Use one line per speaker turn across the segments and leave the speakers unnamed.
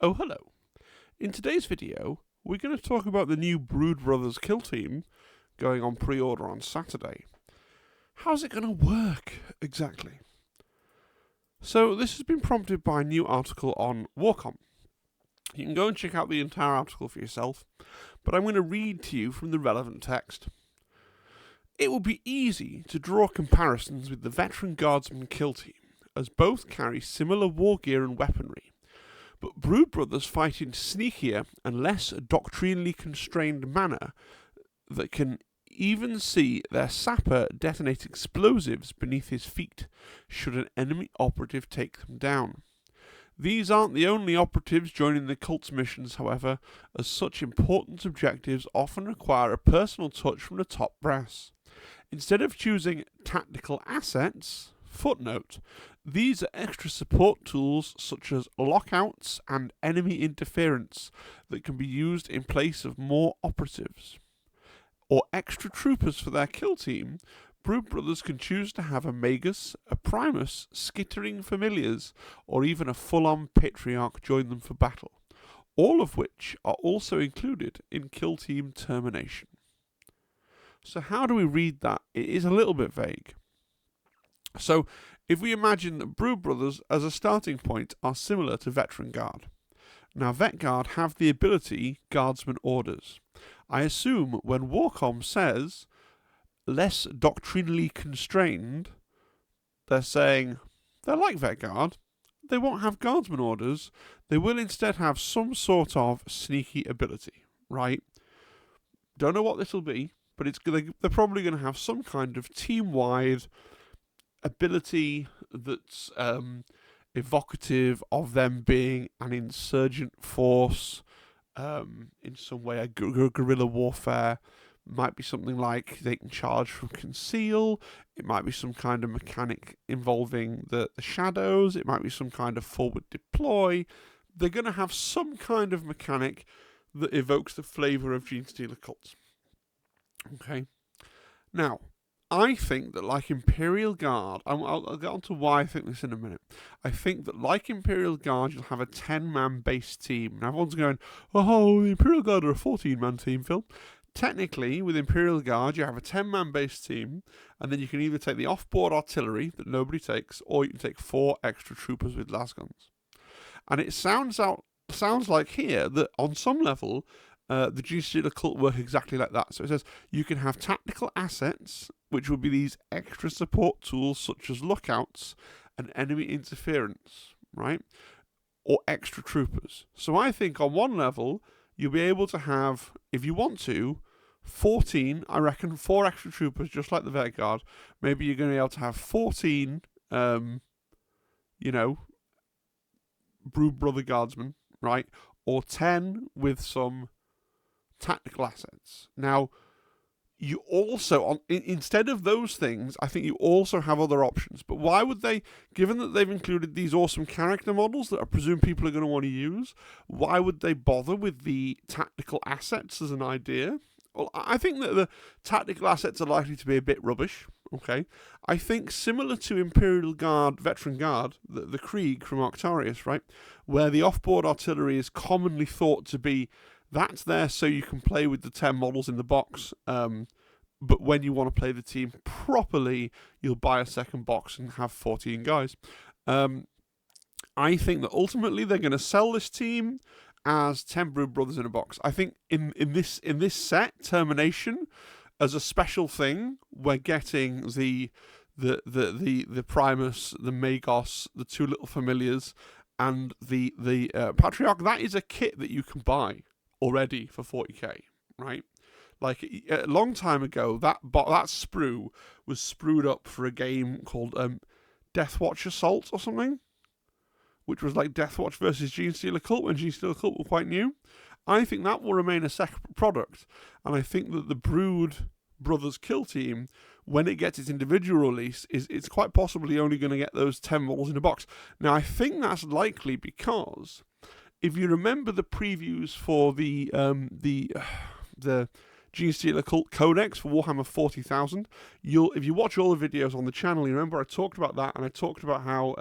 Oh, hello. In today's video, we're going to talk about the new Brood Brothers kill team going on pre-order on Saturday. How's it going to work, exactly? So this has been prompted by a new article on Warcom. You can go and check out the entire article for yourself, but I'm going to read to you from the relevant text. It will be easy to draw comparisons with the Veteran Guardsman kill team, as both carry similar war gear and weaponry. But Brood Brothers fight in sneakier and less doctrinally constrained manner that can even see their sapper detonate explosives beneath his feet should an enemy operative take them down. These aren't the only operatives joining the cult's missions, however, as such important objectives often require a personal touch from the top brass. Instead of choosing tactical assets, footnote, these are extra support tools such as lockouts and enemy interference that can be used in place of more operatives. Or extra troopers for their kill team, Brood Brothers can choose to have a Magus, a Primus, skittering familiars, or even a full-on Patriarch join them for battle, all of which are also included in kill team termination. So how do we read that? It is a little bit vague. So, if we imagine that Brood Brothers as a starting point are similar to Veteran Guard. Now, Vet Guard have the ability Guardsman orders. I assume when Warcom says less doctrinally constrained, they're saying they're like Vet Guard. They won't have Guardsman orders. They will instead have some sort of sneaky ability, right? Don't know what this will be, but they're probably going to have some kind of team-wide ability that's evocative of them being an insurgent force, in some way a guerrilla warfare. Might be something like they can charge from conceal. It might be some kind of mechanic involving the shadows. It might be some kind of forward deploy. They're going to have some kind of mechanic that evokes the flavour of Genestealer cults. Okay. Now, I think that like Imperial Guard, I'll get on to why I think this in a minute. I think that like Imperial Guard, you'll have a 10-man base team. Now everyone's going, oh, the Imperial Guard are a 14-man team, Phil. Technically, with Imperial Guard, you have a 10-man base team, and then you can either take the off-board artillery that nobody takes, or you can take 4 extra troopers with lasguns. And it sounds like here that on some level, the Genestealer cult work exactly like that. So it says you can have tactical assets, which will be these extra support tools such as lookouts and enemy interference, right? Or extra troopers. So I think on one level, you'll be able to have, if you want to, 14, I reckon, 4 extra troopers, just like the Vet Guard. Maybe you're going to be able to have 14, Brood Brother Guardsmen, right? Or 10 with some tactical assets. Now, you also, instead of those things, I think you also have other options. But why would they, given that they've included these awesome character models that I presume people are going to want to use, why would they bother with the tactical assets as an idea? Well, I think that the tactical assets are likely to be a bit rubbish, okay? I think similar to Imperial Guard, Veteran Guard, the Krieg from Arctarius, right? Where the off-board artillery is commonly thought to be that's there so you can play with the 10 models in the box, but when you want to play the team properly, you'll buy a second box and have 14 guys. I think that ultimately they're going to sell this team as 10 Brood Brothers in a box. I think in this set, Termination, as a special thing, we're getting the Primus, the Magos, the 2 little familiars, and the Patriarch. That is a kit that you can buy already for 40k, right? Like a long time ago, that sprue was sprued up for a game called Deathwatch Assault or something, which was like Deathwatch versus Genestealer Cult when Genestealer Cult were quite new. I think that will remain a separate product, and I think that the Brood Brothers kill team, when it gets its individual release, it's quite possibly only going to get those 10 models in a box. Now, I think that's likely because if you remember the previews for the Genestealer Cult Codex for Warhammer 40,000, if you watch all the videos on the channel, you remember I talked about that, and I talked about how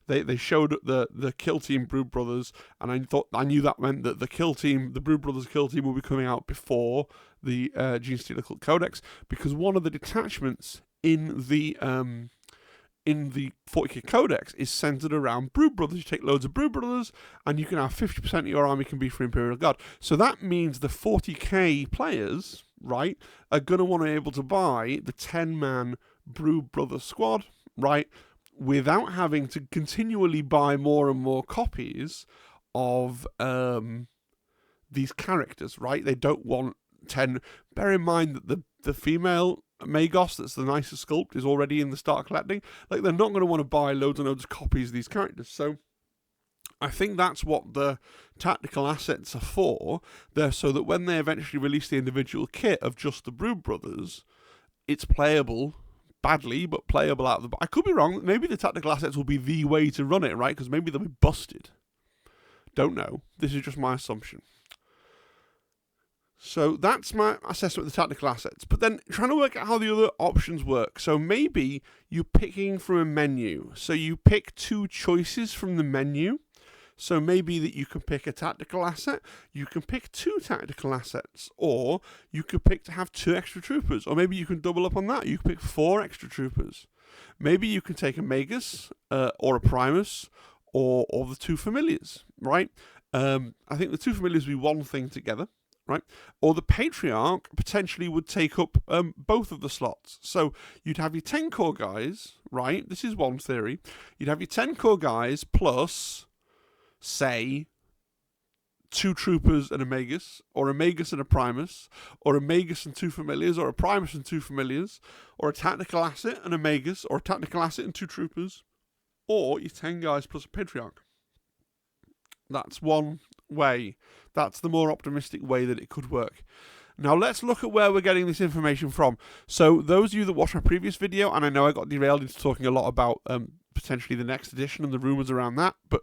They showed the Kill Team Brood Brothers, and I knew that meant that the Brood Brothers Kill Team, will be coming out before the Genestealer Cult Codex, because one of the detachments in the 40k Codex is centered around Brood Brothers. You take loads of Brood Brothers, and you can have 50% of your army can be for Imperial Guard. So that means the 40k players, right, are going to want to be able to buy the 10-man Brood Brothers squad, right, without having to continually buy more and more copies of these characters, right? They don't want 10. Bear in mind that the female Magos, that's the nicest sculpt, is already in the start collecting. Like, they're not going to want to buy loads and loads of copies of these characters. So I think that's what the tactical assets are for. They're so that when they eventually release the individual kit of just the Brood Brothers, it's playable badly, but playable out of the... I could be wrong. Maybe the tactical assets will be the way to run it, right? Because maybe they'll be busted. Don't know. This is just my assumption. So that's my assessment of the tactical assets. But then trying to work out how the other options work. So maybe you're picking from a menu. So you pick 2 choices from the menu. So maybe that you can pick a tactical asset, you can pick 2 tactical assets, or you could pick to have 2 extra troopers, or maybe you can double up on that, you can pick 4 extra troopers. Maybe you can take a Magus, or a Primus, or the 2 familiars, right? I think the 2 familiars would be one thing together, right? Or the Patriarch potentially would take up both of the slots. So you'd have your 10 core guys, right? This is one theory. You'd have your 10 core guys plus, say, 2 troopers and a Magus, or a Magus and a Primus, or a Magus and 2 familiars, or a Primus and 2 familiars, or a tactical asset and a Magus, or a tactical asset and 2 troopers, or your 10 guys plus a Patriarch. That's one way. That's the more optimistic way that it could work. Now let's look at where we're getting this information from. So those of you that watched my previous video, and I know I got derailed into talking a lot about potentially the next edition and the rumours around that, but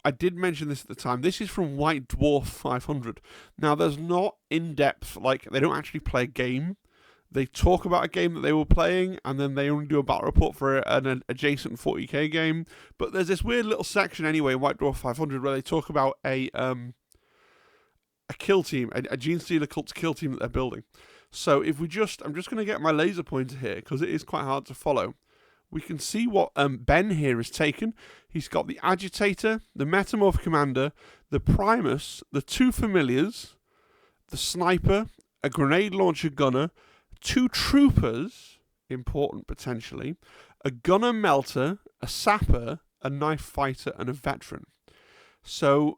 I did mention this at the time. This is from White Dwarf 500. Now, there's not in-depth, like, they don't actually play a game. They talk about a game that they were playing, and then they only do a battle report for an adjacent 40k game. But there's this weird little section anyway in White Dwarf 500 where they talk about a kill team, a Genestealer Cult's kill team that they're building. So if we I'm just going to get my laser pointer here, because it is quite hard to follow. We can see what Ben here has taken. He's got the Agitator, the Metamorph Commander, the Primus, the 2 Familiars, the Sniper, a Grenade Launcher Gunner, 2 Troopers, important potentially, a Gunner Melter, a Sapper, a Knife Fighter, and a Veteran. So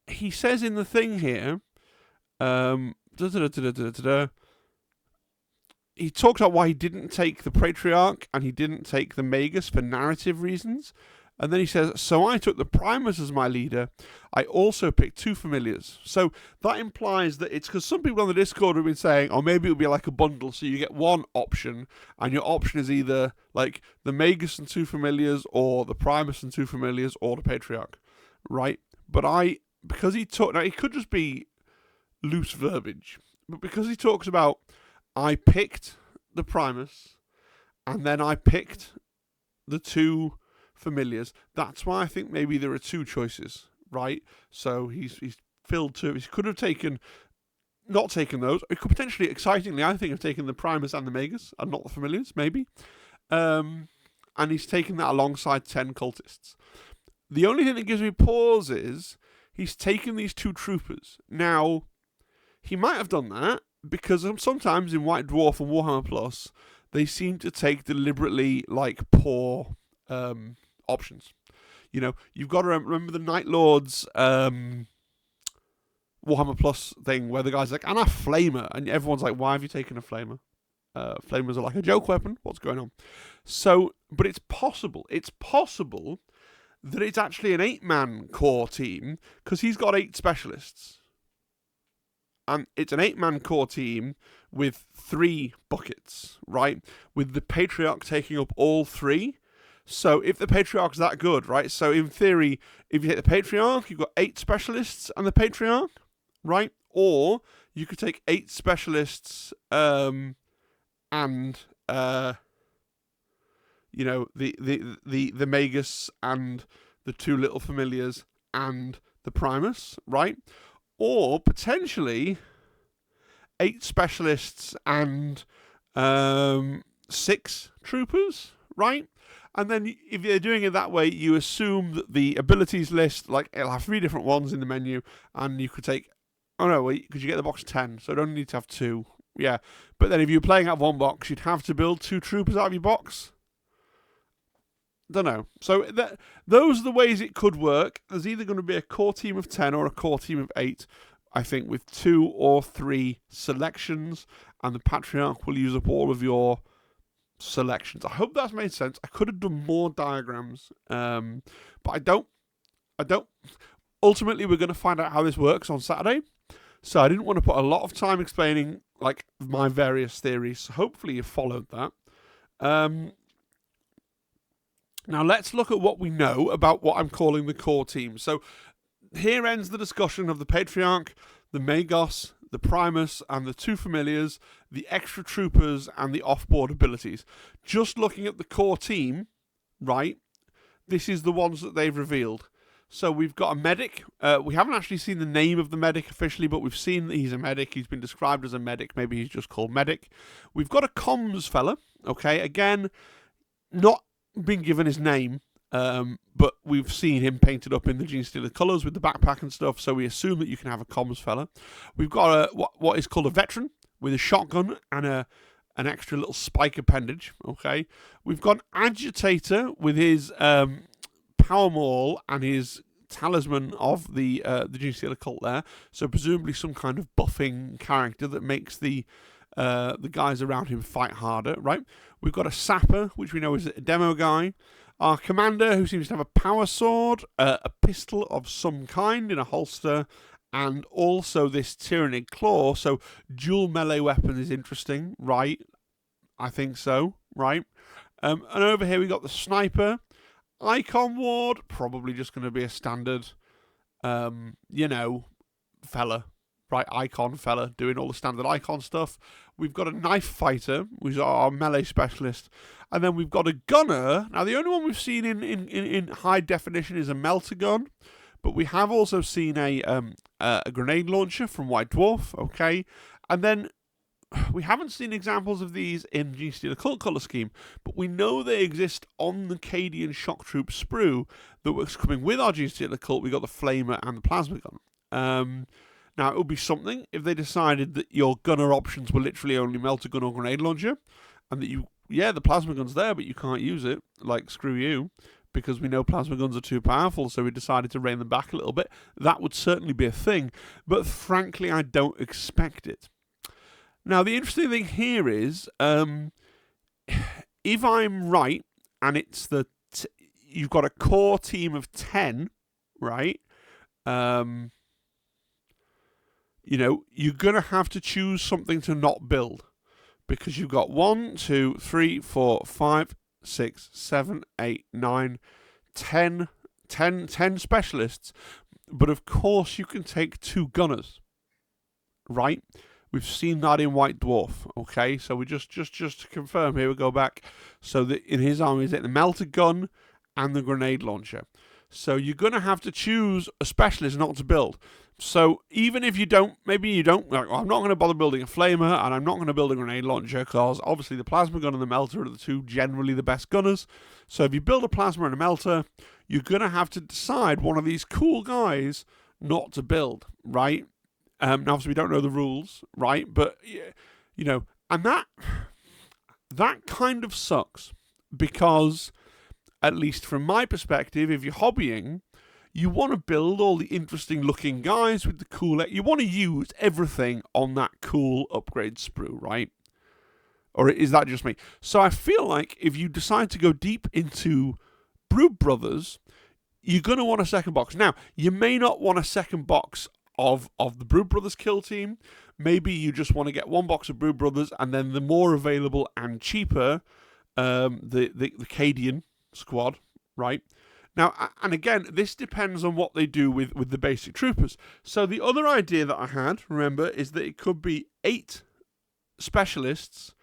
he says in the thing here, he talks about why he didn't take the Patriarch and he didn't take the Magus for narrative reasons. And then he says, so I took the Primus as my leader. I also picked 2 familiars. So that implies that it's because some people on the Discord have been saying, oh, maybe it'll be like a bundle. So you get one option, and your option is either like the Magus and 2 familiars, or the Primus and 2 familiars, or the Patriarch, right? But because he took, now it could just be loose verbiage, but because he talks about, I picked the Primus, and then I picked the 2 familiars. That's why I think maybe there are 2 choices, right? So he's filled 2. He could have not taken those. He could potentially, excitingly, I think, have taken the Primus and the Magus, and not the familiars, maybe. And he's taken that alongside 10 cultists. The only thing that gives me pause is he's taken these 2 troopers. Now, he might have done that, because sometimes in White Dwarf and Warhammer Plus, they seem to take deliberately, like, poor options. You know, you've got to remember the Night Lord's Warhammer Plus thing, where the guy's like, and a flamer, and everyone's like, why have you taken a flamer? Flamers are like a joke weapon. What's going on? So, but it's possible that it's actually an 8-man core team, because he's got 8 specialists. And it's an 8-man core team with 3 buckets, right? With the Patriarch taking up all 3. So if the Patriarch's that good, right? So in theory, if you hit the Patriarch, you've got 8 specialists and the Patriarch, right? Or you could take 8 specialists and the Magus and the two little familiars and the Primus, right? Or potentially 8 specialists and 6 troopers, right? And then if you're doing it that way, you assume that the abilities list, like, it'll have 3 different ones in the menu, and you could take, oh no, wait, because you get the box of 10, so you don't need to have 2. Yeah, but then if you're playing out of 1 box, you'd have to build 2 troopers out of your box. Don't know. So those are the ways it could work. There's either going to be a core team of 10 or a core team of 8, I think, with 2 or 3 selections, and the Patriarch will use up all of your selections. I hope that's made sense. I could have done more diagrams, but I don't. Ultimately, we're going to find out how this works on Saturday, so I didn't want to put a lot of time explaining like my various theories. So hopefully you followed that. Now let's look at what we know about what I'm calling the core team. So here ends the discussion of the Patriarch, the Magos, the Primus, and the 2 familiars, the extra troopers, and the off-board abilities. Just looking at the core team, right, this is the ones that they've revealed. So we've got a medic. We haven't actually seen the name of the medic officially, but we've seen that he's a medic. He's been described as a medic. Maybe he's just called medic. We've got a comms fella, okay, again, not been given his name, but we've seen him painted up in the Genestealer colours with the backpack and stuff, so we assume that you can have a comms fella. We've got what is called a veteran with a shotgun and an extra little spike appendage, okay? We've got an agitator with his power maul and his talisman of the Genestealer cult there, so presumably some kind of buffing character that makes the guys around him fight harder, right? We've got a sapper, which we know is a demo guy. Our commander, who seems to have a power sword, a pistol of some kind in a holster, and also this Tyrannid claw. So dual melee weapon is interesting, right? I think so, right? And over here we got the sniper. Icon ward, probably just going to be a standard, fella. Right, icon fella doing all the standard icon stuff. We've got a knife fighter, who's our melee specialist, and then we've got a gunner. Now, the only one we've seen in high definition is a melter gun, but we have also seen a grenade launcher from White Dwarf. Okay, and then we haven't seen examples of these in Genestealer Cult color scheme, but we know they exist on the Cadian Shock Troop sprue that was coming with our Genestealer Cult. We got the flamer and the plasma gun. Now, it would be something if they decided that your gunner options were literally only melter gun or grenade launcher, and that the plasma gun's there, but you can't use it. Like, screw you, because we know plasma guns are too powerful, so we decided to rein them back a little bit. That would certainly be a thing, but frankly, I don't expect it. Now, the interesting thing here is, if I'm right, and it's you've got a core team of 10, right? You're going to have to choose something to not build, because you've got 1, 2, 3, 4, 5, 6, 7, 8, 9, 10 specialists, but of course you can take 2 gunners, right? We've seen that in White Dwarf, okay? So we just to confirm here, we go back. So in his army is the melter gun and the grenade launcher. So you're going to have to choose a specialist not to build. So even if you don't, like, I'm not going to bother building a flamer, and I'm not going to build a grenade launcher, because obviously the plasma gun and the melter are the 2 generally the best gunners. So if you build a plasma and a melter, you're going to have to decide one of these cool guys not to build, right? Now, obviously we don't know the rules, right? But, and that kind of sucks, because, at least from my perspective, if you're hobbying, you want to build all the interesting looking guys with the cool... You want to use everything on that cool upgrade sprue, right? Or is that just me? So I feel like if you decide to go deep into Brood Brothers, you're going to want a second box. Now, you may not want a second box of the Brood Brothers kill team. Maybe you just want to get 1 box of Brood Brothers, and then the more available and cheaper, the Cadian squad, right? Now, and again, this depends on what they do with the basic troopers. So the other idea that I had, remember, is that it could be 8 specialists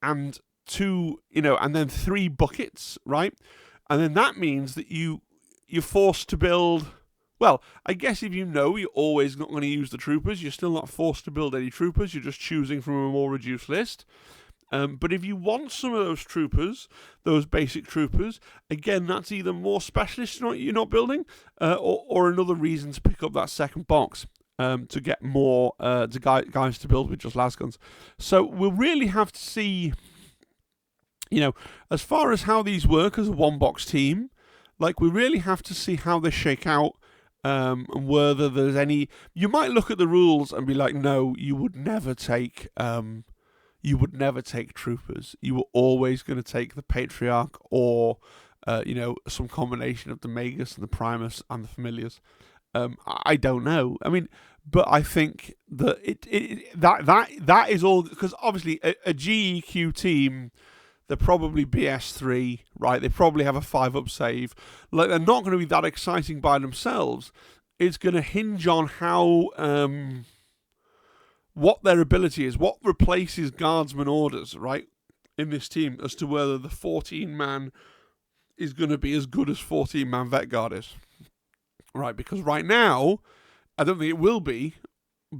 and 2, and then 3 buckets, right? And then that means that you're forced to build. Well, I guess if you're always not going to use the troopers, you're still not forced to build any troopers. You're just choosing from a more reduced list. But if you want some of those troopers, those basic troopers, again, that's either more specialists you're not building, or another reason to pick up that second box to get more guys to build with just lasguns. So we'll really have to see, as far as how these work as a one-box team, we really have to see how they shake out. And whether there's any, you might look at the rules and be like, no, you would never take troopers. You were always going to take the Patriarch or, some combination of the Magus and the Primus and the Familiars. I don't know. I mean, but I think that that is all, because obviously a GEQ team, they're probably BS3, right? They probably have a 5-up save. They're not going to be that exciting by themselves. It's going to hinge on how, what their ability is, what replaces Guardsman orders, right, in this team, as to whether the 14-man is going to be as good as 14-man Vet Guard is. Right, because right now, I don't think it will be,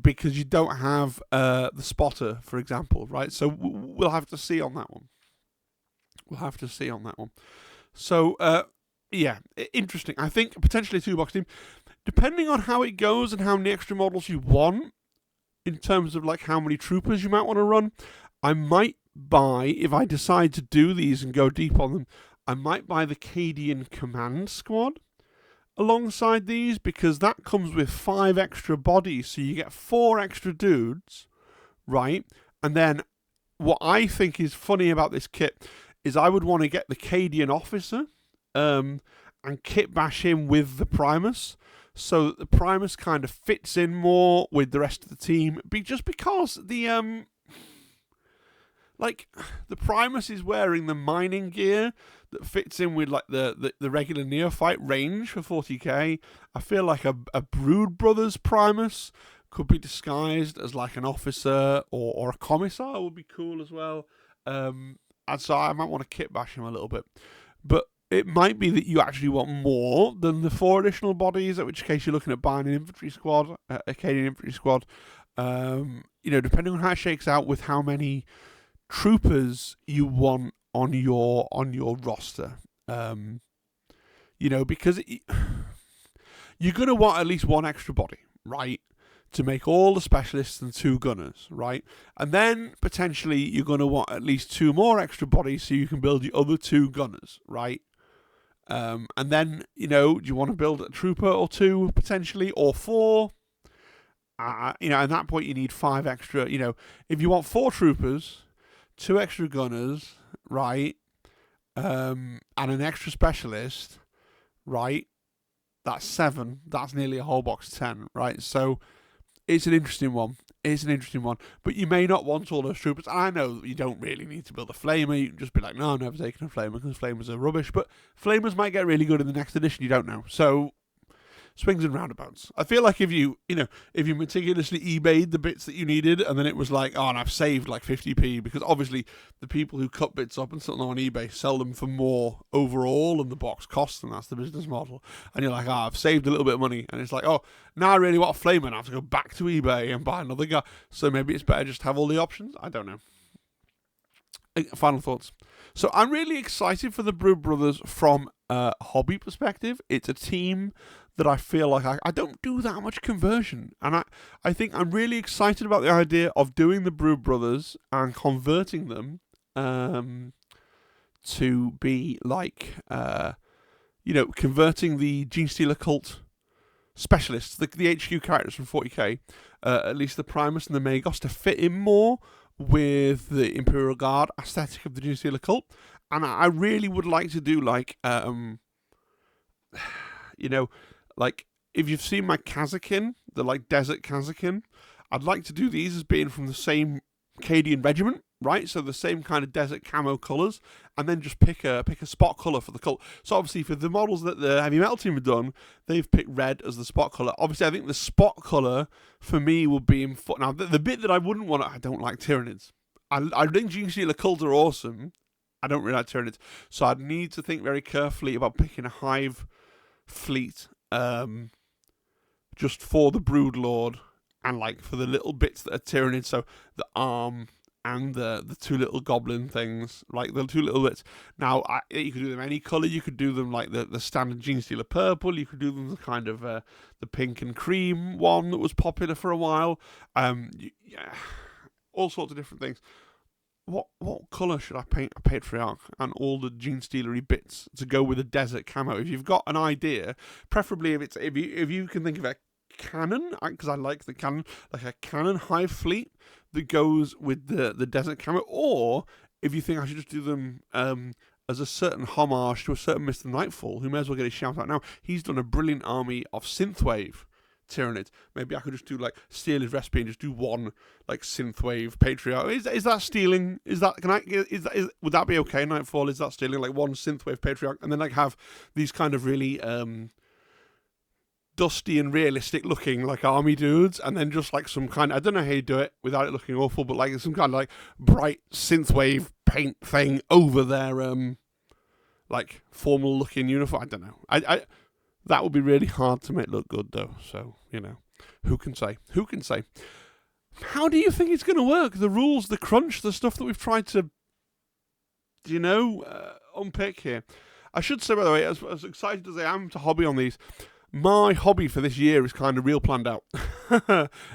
because you don't have the spotter, for example, right? So we'll have to see on that one. So, yeah, interesting. I think potentially a 2-box team, depending on how it goes and how many extra models you want, in terms of how many troopers you might want to run, I might buy, if I decide to do these and go deep on them, I might buy the Cadian Command Squad alongside these, because that comes with 5 extra bodies, so you get 4 extra dudes, right? And then what I think is funny about this kit is I would want to get the Cadian Officer and kit bash him with the Primus, so that the Primus kind of fits in more with the rest of the team. Just because the Primus is wearing the mining gear that fits in with the regular neophyte range for 40k. I feel like a Brood Brothers Primus could be disguised as an officer or a commissar would be cool as well. And so I might want to kit bash him a little bit. But it might be that you actually want more than the 4 additional bodies, at which case you're looking at buying an infantry squad, a Cadian infantry squad. Depending on how it shakes out with how many troopers you want on your roster. Because you're going to want at least 1 extra body, right? To make all the specialists and 2 gunners, right? And then potentially you're going to want at least 2 more extra bodies so you can build the other 2 gunners, right? And then, do you want to build a trooper or 2 potentially, or 4? At that point you need 5 extra. If you want 4 troopers, 2 extra gunners, right? And an extra specialist, right? That's 7. That's nearly a whole box 10, right? So it's an interesting one. But you may not want all those troopers. And I know that you don't really need to build a flamer. You can just be like, no, I'm never taking a flamer because flamers are rubbish. But flamers might get really good in the next edition. You don't know. So swings and roundabouts. I feel like if you meticulously eBayed the bits that you needed, and then it was like, and I've saved 50p, because obviously the people who cut bits up and sell them on eBay sell them for more overall than the box costs, and that's the business model. And you're like, I've saved a little bit of money, and it's like, now I really want a flamer, and I have to go back to eBay and buy another guy. So maybe it's better just to have all the options. I don't know. Final thoughts. So I'm really excited for the Brood Brothers from a hobby perspective. It's a team that I feel like I don't do that much conversion. And I think I'm really excited about the idea of doing the Brood Brothers and converting them to be converting the Genestealer Cult specialists, the HQ characters from 40k, at least the Primus and the Magos, to fit in more with the Imperial Guard aesthetic of the Genestealer Cult. And I really would like to do if you've seen my Kazakin, the desert Kazakin, I'd like to do these as being from the same Cadian regiment, right? So the same kind of desert camo colours, and then just pick a spot colour for the cult. So obviously for the models that the Heavy Metal team have done, they've picked red as the spot colour. Obviously I think the spot colour for me would be now the bit that I wouldn't want, I don't like Tyranids. I think Genestealer Cult are awesome, I don't really like Tyranids. So I'd need to think very carefully about picking a hive fleet just for the Broodlord and like for the little bits that are Tyranids. So the arm and the two little goblin things, like the two little bits. Now, you could do them any colour. You could do them like the standard Genestealer purple. You could do them the kind of the pink and cream one that was popular for a while. Yeah, all sorts of different things. What colour should I paint a Patriarch and all the Genestealery bits to go with a desert camo? If you've got an idea, preferably if you can think of a cannon, because I like the cannon, like a cannon hive fleet that goes with the desert camo, or if you think I should just do them as a certain homage to a certain Mr. Nightfall, who may as well get his shout out now. He's done a brilliant army of Synthwave Tyranids. Maybe I could just do like steal his recipe and just do one like Synthwave Patriarch. Is that stealing? Is that would that be okay? Nightfall, is that stealing like one Synthwave Patriarch and then like have these kind of really dusty and realistic looking like army dudes, and then just like some kind of, I don't know how you do it without it looking awful, but like some kind of like bright synthwave paint thing over their like formal looking uniform. I don't know. I that would be really hard to make look good though. So, you know, who can say? How do you think it's going to work? The rules, the crunch, the stuff that we've tried to, unpick here. I should say, by the way, as excited as I am to hobby on these, my hobby for this year is kind of real planned out.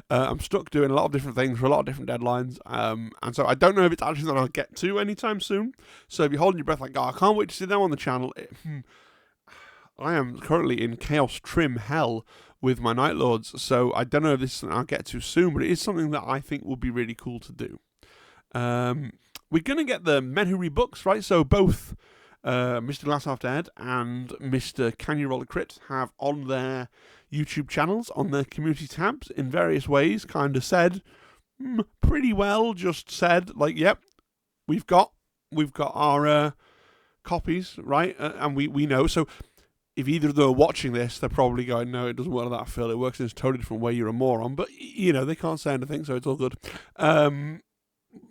I'm stuck doing a lot of different things for a lot of different deadlines, and so I don't know if it's actually something I'll get to anytime soon. So if you're holding your breath like, oh, I can't wait to sit down on the channel, I am currently in Chaos Trim hell with my Night Lords, so I don't know if this is something I'll get to soon, but it is something that I think will be really cool to do. We're going to get the Men Who Read Books, right? So both Mr. Glass Half Dead and Mr. Can You Roll a Crit have on their YouTube channels, on their community tabs, in various ways, kind of said, pretty well, just said, like, yep, we've got our copies, right? And we know. So if either of them are watching this, they're probably going, no, it doesn't work like that, Phil. It works in a totally different way. You're a moron. But, you know, they can't say anything, so it's all good.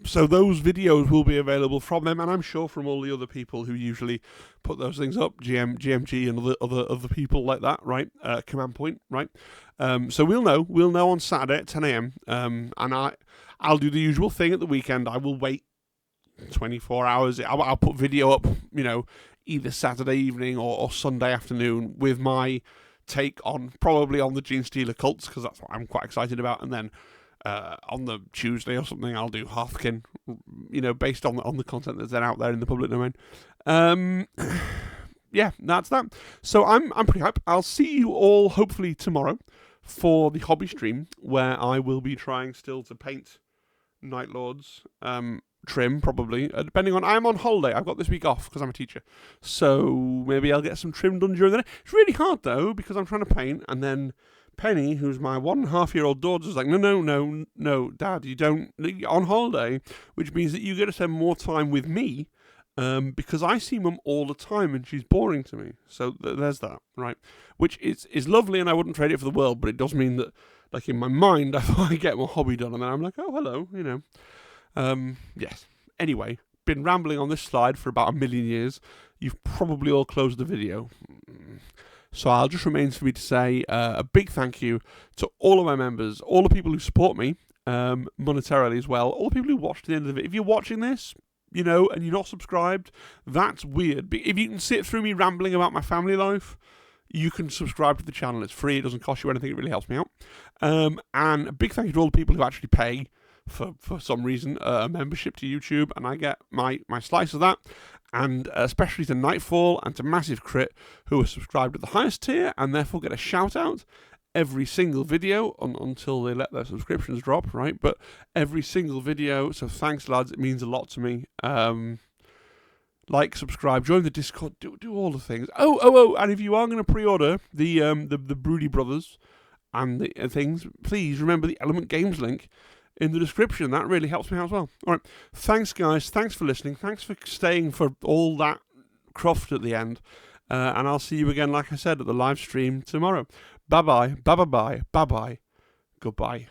So those videos will be available from them, and I'm sure from all the other people who usually put those things up, GMG and other people like that, right? Command Point, right? So we'll know on Saturday at 10 a.m. And I'll do the usual thing at the weekend. I will wait 24 hours. I'll put video up, you know, either Saturday evening or Sunday afternoon with my take on probably on the Genestealer cults, because that's what I'm quite excited about, and then on the Tuesday or something, I'll do Hearthkin, you know, based on the content that's then out there in the public domain. Yeah, that's that. So I'm pretty hyped. I'll see you all hopefully tomorrow for the hobby stream, where I will be trying still to paint Night Lords, trim probably, depending on, I'm on holiday. I've got this week off because I'm a teacher, so maybe I'll get some trim done during the day. It's really hard though, because I'm trying to paint, and then Penny, who's my 1.5-year-old daughter, is like, no, Dad, you don't, you're on holiday, which means that you get to spend more time with me, because I see Mum all the time and she's boring to me. So there's that, right? Which is lovely, and I wouldn't trade it for the world, but it does mean that, like, in my mind, I thought I'd get my hobby done, and then I'm like, oh, hello, you know. Yes. Anyway, been rambling on this slide for about 1 million years. You've probably all closed the video. So I'll just remains for me to say a big thank you to all of my members, all the people who support me monetarily as well, all the people who watch to the end of it. If you're watching this, you know, and you're not subscribed, that's weird. But if you can sit through me rambling about my family life, you can subscribe to the channel. It's free. It doesn't cost you anything. It really helps me out. And a big thank you to all the people who actually pay for some reason a membership to YouTube, and I get my slice of that. And especially to Nightfall and to Massive Crit, who are subscribed at the highest tier and therefore get a shout out every single video until they let their subscriptions drop, right? But every single video, so thanks lads, it means a lot to me. Like, subscribe, join the Discord, do all the things. Oh, and if you are going to pre-order the Broody Brothers and the things, please remember the Element Games link in the description. That really helps me out as well. All right, thanks guys, thanks for listening, thanks for staying for all that cruft at the end, and I'll see you again, like I said, at the live stream tomorrow. Bye bye, goodbye.